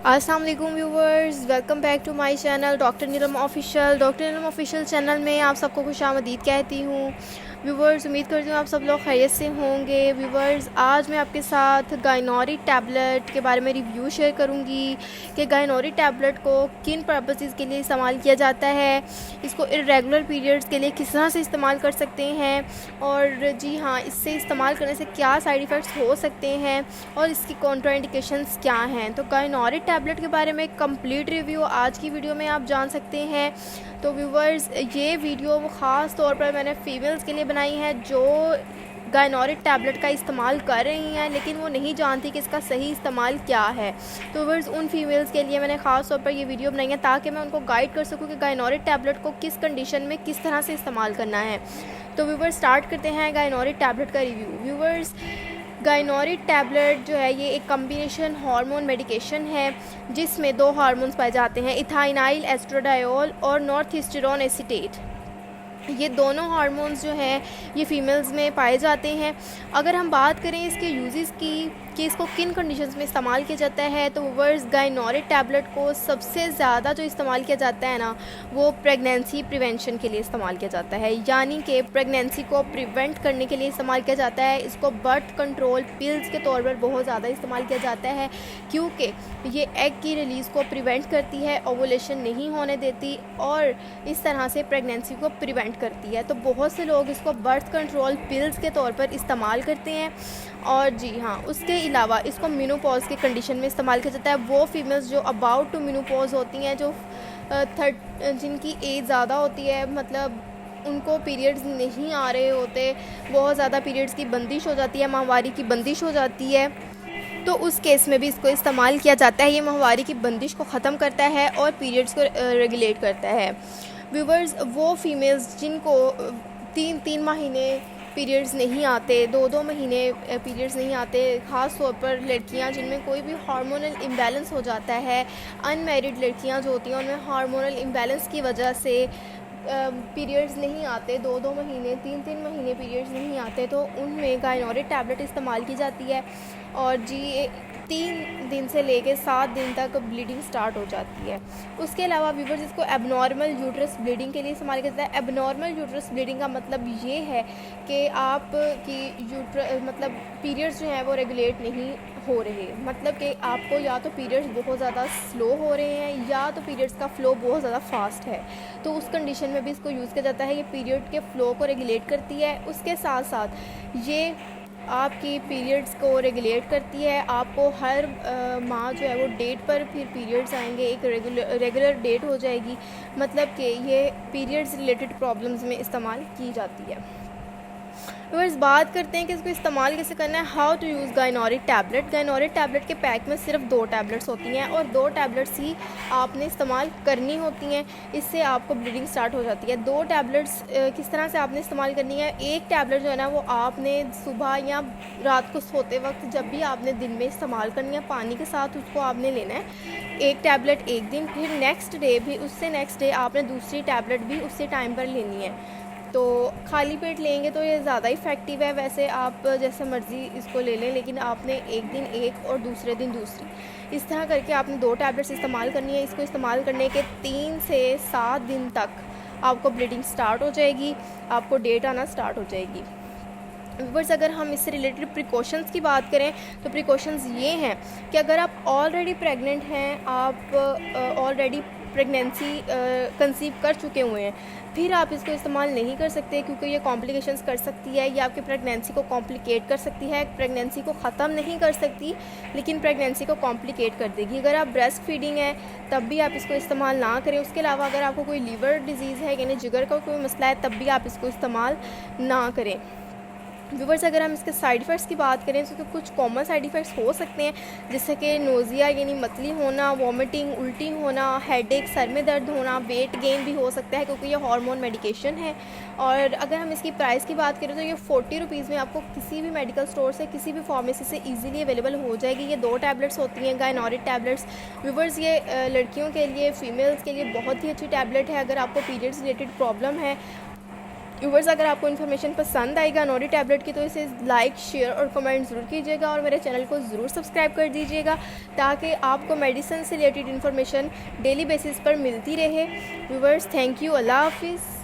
अस्सलाम वालेकुम viewers, welcome back to my channel doctor Neelam official. Doctor Neelam official channel में आप सबको खुशामदीद कहती हूँ। व्यूवर्स, उम्मीद करती हूँ आप सब लोग खैरियत से होंगे। व्यूवर्स, आज मैं आपके साथ गायनोरी टैबलेट के बारे में रिव्यू शेयर करूँगी कि गायनोरी टैबलेट को किन पर्पसेस के लिए इस्तेमाल किया जाता है, इसको इर्रेगुलर पीरियड्स के लिए किस तरह से इस्तेमाल कर सकते हैं, और जी हाँ, इससे इस्तेमाल करने से क्या साइड इफ़ेक्ट्स हो सकते हैं और इसकी कॉन्ट्राइंडिकेशंस क्या हैं। तो गायनोरी टैबलेट के बारे में कंप्लीट रिव्यू आज की वीडियो में आप जान सकते हैं। तो व्यूवर्स, ये वीडियो ख़ास तौर पर मैंने फ़ीमेल्स के लिए बनाई है जो गायनोरी टैबलेट का इस्तेमाल कर रही हैं लेकिन वो नहीं जानती कि इसका सही इस्तेमाल क्या है। तो व्यूवर्स, उन फीमेल्स के लिए मैंने ख़ास तौर पर ये वीडियो बनाई है ताकि मैं उनको गाइड कर सकूँ कि गायनोरी टैबलेट को किस कंडीशन में किस तरह से इस्तेमाल करना है। तो व्यूवर्स, स्टार्ट करते हैं गायनोरी टैबलेट का रिव्यू। व्यूवर्स, गायनोरी टैबलेट जो है ये एक कम्बिनेशन हार्मोन मेडिकेशन है जिसमें दो हार्मोन्स पाए जाते हैं, इथाइनाइल एस्ट्राडायोल और नॉर्थहिस्टेरोन एसीटेट। ये दोनों हार्मोन्स जो हैं ये फ़ीमेल्स में पाए जाते हैं। अगर हम बात करें इसके यूजेस की कि इसको किन कंडीशंस में इस्तेमाल किया जाता है, तो व्यूअर्स, गायनोरी टैबलेट को सबसे ज़्यादा जो इस्तेमाल किया जाता है ना, वो प्रेगनेंसी प्रिवेंशन के लिए इस्तेमाल किया जाता है, यानी कि प्रेगनेंसी को प्रिवेंट करने के लिए इस्तेमाल किया जाता है। इसको बर्थ कंट्रोल पिल्स के तौर पर बहुत ज़्यादा इस्तेमाल किया जाता है क्योंकि ये एग की रिलीज़ को प्रिवेंट करती है, ओवुलेशन नहीं होने देती और इस तरह से प्रेगनेंसी को प्रिवेंट करती है। तो बहुत से लोग इसको बर्थ कंट्रोल पिल्स के तौर पर इस्तेमाल करते हैं। और जी हाँ, उसके अलावा इसको मेनोपॉज की कंडीशन में इस्तेमाल किया जाता है। वो फीमेल्स जो अबाउट टू मेनोपॉज होती हैं, जो जिनकी एज ज़्यादा होती है, मतलब उनको पीरियड्स नहीं आ रहे होते, बहुत ज़्यादा पीरियड्स की बंदिश हो जाती है, माहवारी की बंदिश हो जाती है, तो उस केस में भी इसको इस्तेमाल किया जाता है। ये माहवारी की बंदिश को ख़त्म करता है और पीरियड्स को रेगुलेट करता है। व्यूवर्स, वो फीमेल्स जिनको 3-3 महीने पीरियड्स नहीं आते, 2-2 महीने पीरियड्स नहीं आते, ख़ास तौर पर लड़कियां जिनमें कोई भी हार्मोनल इम्बैलेंस हो जाता है, अनमैरिड लड़कियां जो होती हैं उनमें हार्मोनल इम्बैलेंस की वजह से पीरियड्स नहीं आते, 2-2 महीने 3-3 महीने पीरियड्स नहीं आते, तो उनमें गायनोरी टैबलेट इस्तेमाल की जाती है। और जी 3 दिन से लेकर 7 दिन तक ब्लीडिंग स्टार्ट हो जाती है। उसके अलावा व्यूवर्स, इसको एबनॉर्मल यूट्रस ब्लीडिंग के लिए इस्तेमाल किया जाता है। एबनॉर्मल यूट्रस ब्लीडिंग का मतलब ये है कि आप की मतलब पीरियड्स जो हैं वो रेगुलेट नहीं हो रहे, मतलब कि आपको या तो पीरियड्स बहुत ज़्यादा स्लो हो रहे हैं या तो पीरियड्स का फ़्लो बहुत ज़्यादा फास्ट है, तो उस कंडीशन में भी इसको यूज़ किया जाता है। ये पीरियड के फ़्लो को रेगुलेट करती है, उसके साथ साथ ये आपकी पीरियड्स को रेगुलेट करती है। आपको हर माह जो है वो डेट पर फिर पीरियड्स आएंगे, एक रेगुलर डेट हो जाएगी, मतलब कि ये पीरियड्स रिलेटेड प्रॉब्लम्स में इस्तेमाल की जाती है। व्यूअर्स, बात करते हैं कि इसको इस्तेमाल कैसे करना है। हाउ टू यूज़ गायनोरी टैबलेट। गायनोरी टैबलेट के पैक में सिर्फ 2 टैबलेट्स होती हैं और 2 टैबलेट्स ही आपने इस्तेमाल करनी होती हैं, इससे आपको ब्लीडिंग स्टार्ट हो जाती है। 2 टैबलेट्स किस तरह से आपने इस्तेमाल करनी है, एक टैबलेट जो है ना वो आपने सुबह या रात को सोते वक्त जब भी आपने दिन में इस्तेमाल करनी है, पानी के साथ उसको आपने लेना है। एक टैबलेट एक दिन, फिर नेक्स्ट डे भी, उससे नेक्स्ट डे आपने दूसरी टैबलेट भी उसी टाइम पर लेनी है। तो खाली पेट लेंगे तो ये ज़्यादा इफ़ेक्टिव है। वैसे आप जैसे मर्ज़ी इसको ले लें, लेकिन आपने एक दिन एक और दूसरे दिन दूसरी, इस तरह करके आपने 2 टैबलेट्स इस्तेमाल करनी है। इसको इस्तेमाल करने के 3 से 7 दिन तक आपको ब्लीडिंग स्टार्ट हो जाएगी, आपको डेट आना स्टार्ट हो जाएगी। व्यूअर्स, अगर हम इससे रिलेटेड प्रिकॉशंस की बात करें तो प्रिकॉशंस ये हैं कि अगर आप ऑलरेडी प्रेग्नेंट हैं, आप ऑलरेडी प्रेगनेंसी कंसीव कर चुके हुए हैं, फिर आप इसको इस्तेमाल नहीं कर सकते क्योंकि ये कॉम्प्लिकेशंस कर सकती है, ये आपकी प्रेगनेंसी को कॉम्प्लिकेट कर सकती है। प्रेगनेंसी को ख़त्म नहीं कर सकती लेकिन प्रेगनेंसी को कॉम्प्लिकेट कर देगी। अगर आप ब्रेस्ट फीडिंग है तब भी आप इसको इस्तेमाल ना करें। उसके अलावा अगर आपको कोई लीवर डिजीज़ है, यानी जिगर का कोई मसला है, तब भी आप इसको इस्तेमाल ना करें। व्यूवर्स, अगर हम इसके साइड इफ़ेक्ट्स की बात करें तो कुछ कॉमन साइड इफ़ेक्ट्स हो सकते हैं, जैसे कि नोज़िया यानी मतली होना, वॉमिटिंग, उल्टी होना, हेडेक, सर में दर्द होना, वेट गेन भी हो सकता है क्योंकि ये हार्मोन मेडिकेशन है। और अगर हम इसकी प्राइस की बात करें तो ये 40 रुपीज़ में आपको किसी भी मेडिकल स्टोर से, किसी भी फार्मेसी से ईजिली अवेलेबल हो जाएगी। ये 2 टैबलेट्स होती हैं, गायनोरी टैबलेट्स। व्यूवर्स, ये लड़कियों के लिए, फ़ीमेल्स के लिए बहुत ही अच्छी टैबलेट है। अगर आपको पीरियड्स रिलेटेड प्रॉब्लम है व्यूवर्स अगर आपको इन्फॉर्मेशन पसंद आएगा नोडी टैबलेट की तो इसे लाइक शेयर और कमेंट ज़रूर कीजिएगा और मेरे चैनल को ज़रूर सब्सक्राइब कर दीजिएगा ताकि आपको मेडिसिन से रिलेटेड इन्फॉर्मेशन डेली बेसिस पर मिलती रहे। व्यूवर्स थैंक यू, अल्लाह हाफिज़।